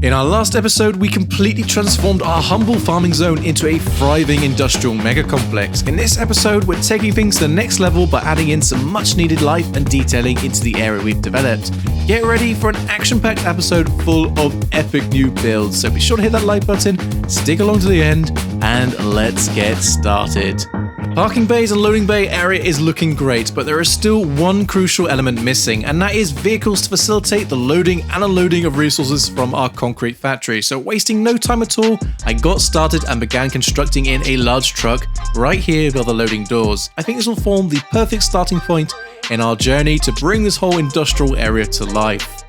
In our last episode, we completely transformed our humble farming zone into a thriving industrial mega complex. In this episode, we're taking things to the next level by adding in some much needed life and detailing into the area we've developed. Get ready for an action-packed episode full of epic new builds, so be sure to hit that like button, stick along to the end, and let's get started. Parking bays and loading bay area is looking great, but there is still one crucial element missing, and that is vehicles to facilitate the loading and unloading of resources from our concrete factory. So wasting no time at all, I got started and began constructing in a large truck right here by the loading doors. I think this will form the perfect starting point in our journey to bring this whole industrial area to life.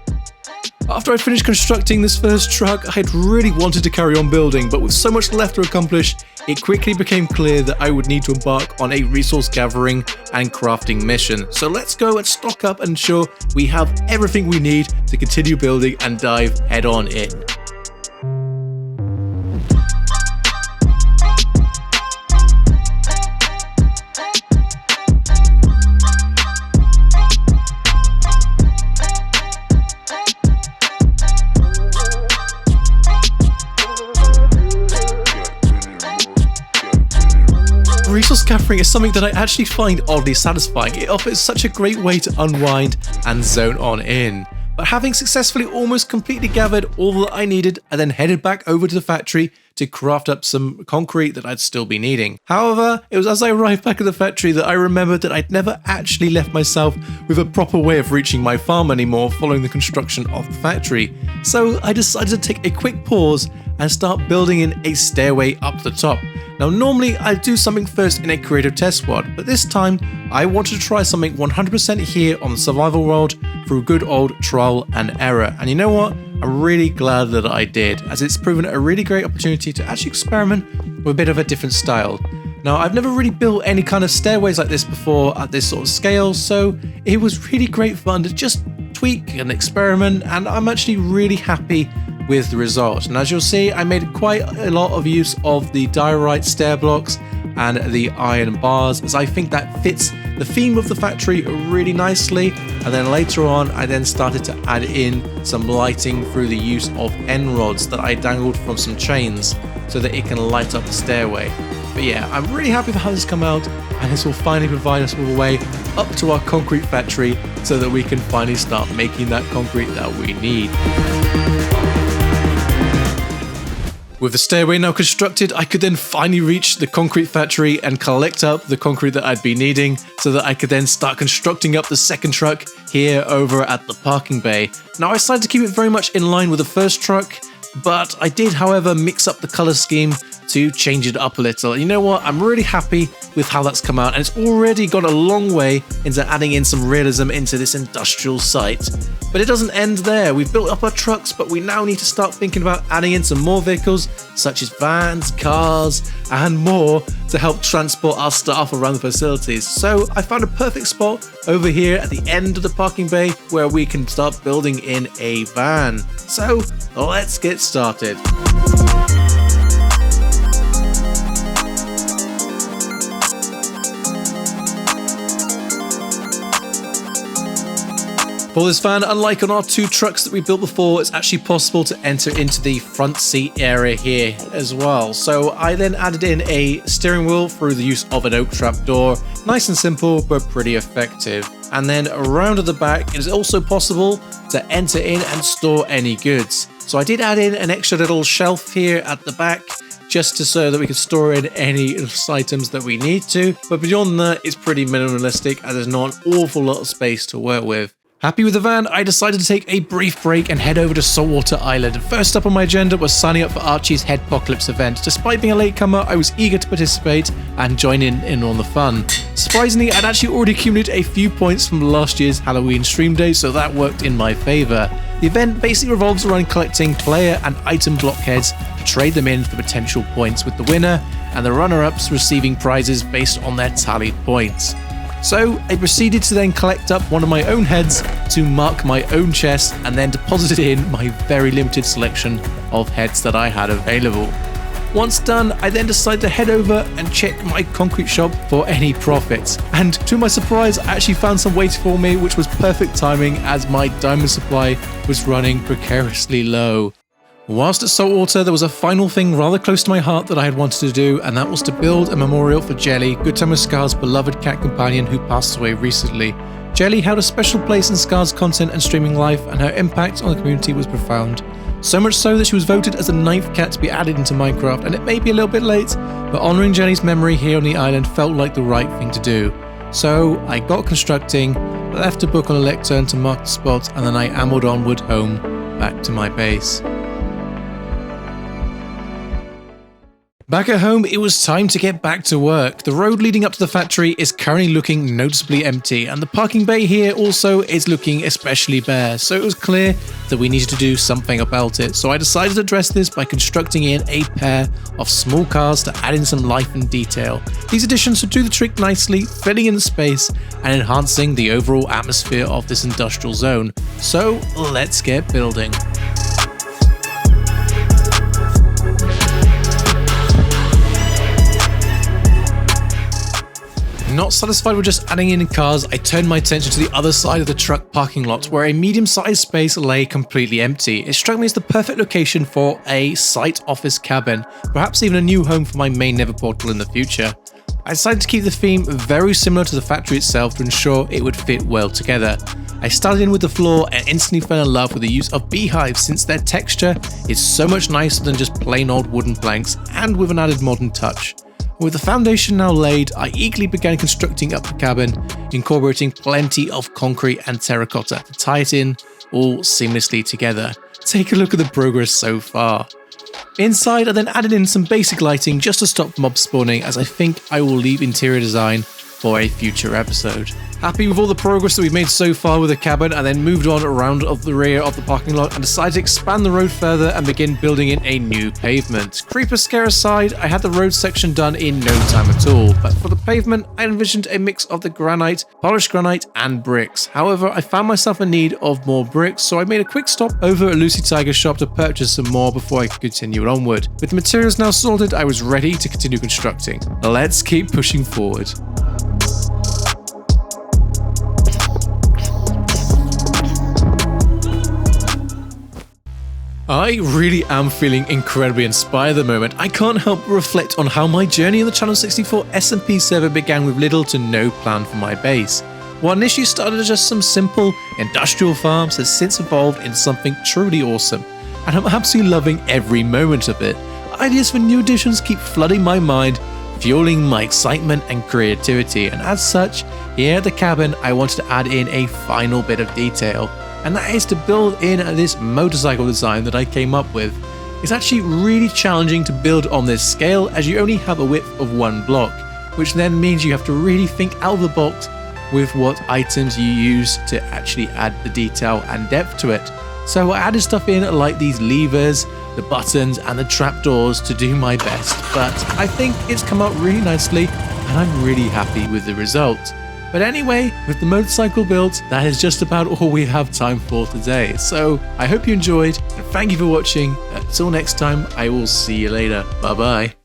After I'd finished constructing this first truck, I had really wanted to carry on building, but with so much left to accomplish, it quickly became clear that I would need to embark on a resource gathering and crafting mission. So let's go and stock up and ensure we have everything we need to continue building and dive head on in. Resource gathering is something that I actually find oddly satisfying. It offers such a great way to unwind and zone on in. But having successfully almost completely gathered all that I needed, I then headed back over to the factory to craft up some concrete that I'd still be needing. However, it was as I arrived back at the factory that I remembered that I'd never actually left myself with a proper way of reaching my farm anymore following the construction of the factory. So I decided to take a quick pause and start building in a stairway up the top. Now normally I do something first in a creative test squad, but this time I wanted to try something 100% here on the survival world through good old trial and error. And you know what? I'm really glad that I did, as it's proven a really great opportunity to actually experiment with a bit of a different style. Now, I've never really built any kind of stairways like this before at this sort of scale, so it was really great fun to just tweak and experiment, and I'm actually really happy with the result. And as you'll see, I made quite a lot of use of the diorite stair blocks and the iron bars, as I think that fits the theme of the factory really nicely. And then later on, I then started to add in some lighting through the use of end rods that I dangled from some chains so that it can light up the stairway. But yeah, I'm really happy with how this has come out, and this will finally provide us with a way up to our concrete factory so that we can finally start making that concrete that we need. With the stairway now constructed, I could then finally reach the concrete factory and collect up the concrete that I'd be needing so that I could then start constructing up the second truck here over at the parking bay. Now I decided to keep it very much in line with the first truck, but I did, however, mix up the color scheme to change it up a little. And you know what? I'm really happy with how that's come out, and it's already gone a long way into adding in some realism into this industrial site. But it doesn't end there. We've built up our trucks, but we now need to start thinking about adding in some more vehicles, such as vans, cars, and more to help transport our staff around the facilities. So I found a perfect spot over here at the end of the parking bay where we can start building in a van. So let's get started. For this van, unlike on our two trucks that we built before, it's actually possible to enter into the front seat area here as well. So I then added in a steering wheel through the use of an oak trap door. Nice and simple, but pretty effective. And then around at the back, it is also possible to enter in and store any goods. So I did add in an extra little shelf here at the back, just so that we can store in any items that we need to. But beyond that, it's pretty minimalistic, as there's not an awful lot of space to work with. Happy with the van, I decided to take a brief break and head over to Saltwater Island. First up on my agenda was signing up for Archie's Headpocolypse event. Despite being a latecomer, I was eager to participate and join in on the fun. Surprisingly, I'd actually already accumulated a few points from last year's Halloween stream day, so that worked in my favour. The event basically revolves around collecting player and item blockheads to trade them in for potential points, with the winner and the runner-ups receiving prizes based on their tallied points. So I proceeded to then collect up one of my own heads to mark my own chest and then deposited in my very limited selection of heads that I had available. Once done, I then decided to head over and check my concrete shop for any profits. And to my surprise, I actually found some waiting for me, which was perfect timing as my diamond supply was running precariously low. Whilst at Saltwater, there was a final thing rather close to my heart that I had wanted to do, and that was to build a memorial for Jelly, Good Time with Scar's beloved cat companion who passed away recently. Jelly held a special place in Scar's content and streaming life, and her impact on the community was profound. So much so that she was voted as the 9th cat to be added into Minecraft, and it may be a little bit late, but honouring Jelly's memory here on the island felt like the right thing to do. So I got constructing, left a book on a lectern to mark the spot, and then I ambled onward home, back to my base. Back at home, it was time to get back to work. The road leading up to the factory is currently looking noticeably empty, and the parking bay here also is looking especially bare, so it was clear that we needed to do something about it. So I decided to address this by constructing in a pair of small cars to add in some life and detail. These additions would do the trick nicely, filling in the space and enhancing the overall atmosphere of this industrial zone. So let's get building. Not satisfied with just adding in cars, I turned my attention to the other side of the truck parking lot where a medium-sized space lay completely empty. It struck me as the perfect location for a site office cabin, perhaps even a new home for my main nether portal in the future. I decided to keep the theme very similar to the factory itself to ensure it would fit well together. I started in with the floor and instantly fell in love with the use of beehives since their texture is so much nicer than just plain old wooden planks and with an added modern touch. With the foundation now laid, I eagerly began constructing up the cabin, incorporating plenty of concrete and terracotta to tie it in all seamlessly together. Take a look at the progress so far. Inside, I then added in some basic lighting just to stop mob spawning, as I think I will leave interior design for a future episode. Happy with all the progress that we've made so far with the cabin, and then moved on around of the rear of the parking lot and decided to expand the road further and begin building in a new pavement. Creeper scare aside, I had the road section done in no time at all, but for the pavement I envisioned a mix of the granite, polished granite and bricks. However, I found myself in need of more bricks, so I made a quick stop over at Lucy Tiger's shop to purchase some more before I could continue onward. With the materials now sorted, I was ready to continue constructing. Let's keep pushing forward. I really am feeling incredibly inspired at the moment. I can't help but reflect on how my journey in the Channel 64 SMP server began with little to no plan for my base. What initially started as just some simple industrial farms has since evolved into something truly awesome, and I'm absolutely loving every moment of it. Ideas for new additions keep flooding my mind, fueling my excitement and creativity, and as such, here at the cabin I wanted to add in a final bit of detail. And that is to build in this motorcycle design that I came up with. It's actually really challenging to build on this scale as you only have a width of 1 block, which then means you have to really think out of the box with what items you use to actually add the detail and depth to it. So I added stuff in like these levers, the buttons and the trapdoors to do my best, but I think it's come out really nicely and I'm really happy with the result. But anyway, with the motorcycle built, that is just about all we have time for today. So I hope you enjoyed and thank you for watching. Until next time, I will see you later. Bye bye.